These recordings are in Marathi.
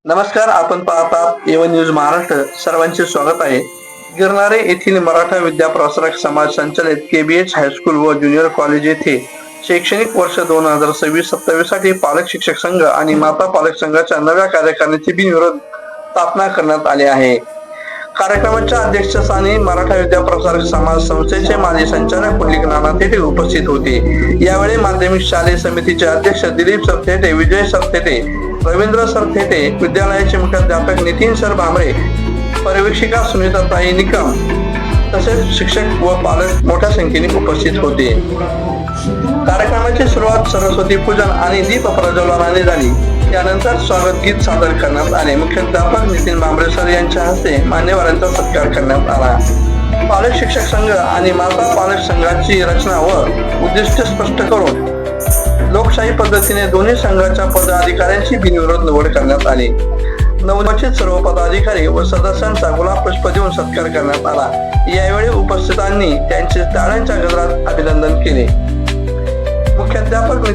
नमस्कार, आपण पाहतात एवन न्यूज महाराष्ट्र. सर्वांचे स्वागत आहे. गिरणारे येथील मराठा विद्या प्रसारक समाज संचलित केबीएच हायस्कूल व ज्युनियर कॉलेज येथे शैक्षणिक वर्ष 2026-27 साठी पालक शिक्षक संघ आणि माता पालक संघाच्या नव्या कार्यकारिणीची बिनविरोध स्थापना करण्यात आली आहे. कार्यक्रमाच्या अध्यक्षस्थानी मराठा विद्या प्रसारक समाज संस्थेचे माजी संचालक पुंडलिक नाना थेटे उपस्थित होते. यावेळी माध्यमिक शालेय समितीचे अध्यक्ष दिलीप सर थेटे, विजय सर थेटे, रवींद्र सर थेटे, विद्यालयाचे मुख्याध्यापक नितीन सर भांबरे, पर्यवेक्षिका सुनीताताई निकम तसेच शिक्षक व पालक मोठ्या संख्येने उपस्थित होते. कार्यक्रमाची सुरुवात सरस्वती पूजन आणि दीप प्रज्वलनाने झाली. त्यानंतर स्वागत गीत सादर करण्यात आले. मुख्याध्यापक नितीन भांबरे सर यांच्या हस्ते मान्यवरांचा सत्कार करण्यात आला. पालक शिक्षक संघ आणि माता पालक संघाची रचना व उद्दिष्ट स्पष्ट करून लोकशाही पद्धतीने दोन्ही संघाच्या पदाधिकाऱ्यांची बिनविरोध निवड करण्यात आली. नवनिर्वाचित सर्व पदाधिकारी व सदस्यांचा गुलाब पुष्प देऊन सत्कार करण्यात आला. यावेळी उपस्थितांनी त्यांचे टाळ्यांच्या गजरात अभिनंदन केले. मुख्याध्यापक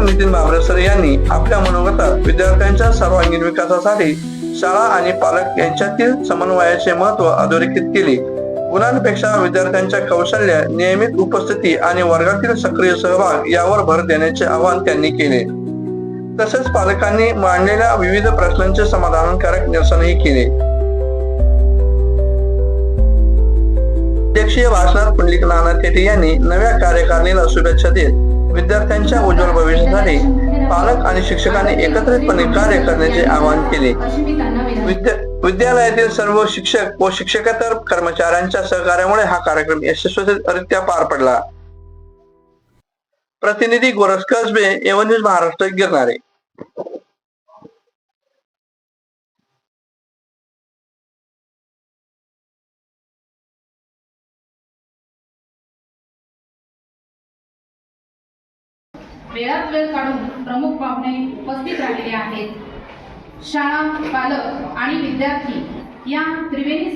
नितीन भांबरे सर यांनी आपल्या मनोगतात विद्यार्थ्यांच्या सर्वांगीण विकासासाठी शाळा आणि पालक यांच्यातील समन्वयाचे महत्त्व अधोरेखित केले. गुणांपेक्षा विद्यार्थ्यांच्या कौशल्य, नियमित उपस्थिती आणि वर्गातील सक्रिय सहभाग यावर भर देण्याचे आवाहन त्यांनी केले. तसेच पालकांनी मांडलेल्या विविध प्रश्नांचे समाधानकारक निरसनही केले. अध्यक्षीय भाषणात पुंडलिक नाना थेटे यांनी नव्या कार्यकारिणीला शुभेच्छा देत विद्यार्थ्यांच्या उज्ज्वल भविष्यासाठी पालक आणि शिक्षकांनी एकत्रितपणे कार्य करण्याचे आवाहन केले. विद्यालयातील सर्व शिक्षक व शिक्षकेतर कर्मचाऱ्यांच्या सहकार्यामुळे हा कार्यक्रम यशस्वीरित्या पार पडला. प्रतिनिधी गोरख कसबे, एवन न्यूज महाराष्ट्र, गिरणारे. वेळात वेळ काढून प्रमुख पाहुणे उपस्थित राहिलेले आहेत. शाळा, पालक आणि विद्यार्थी या त्रिवेणी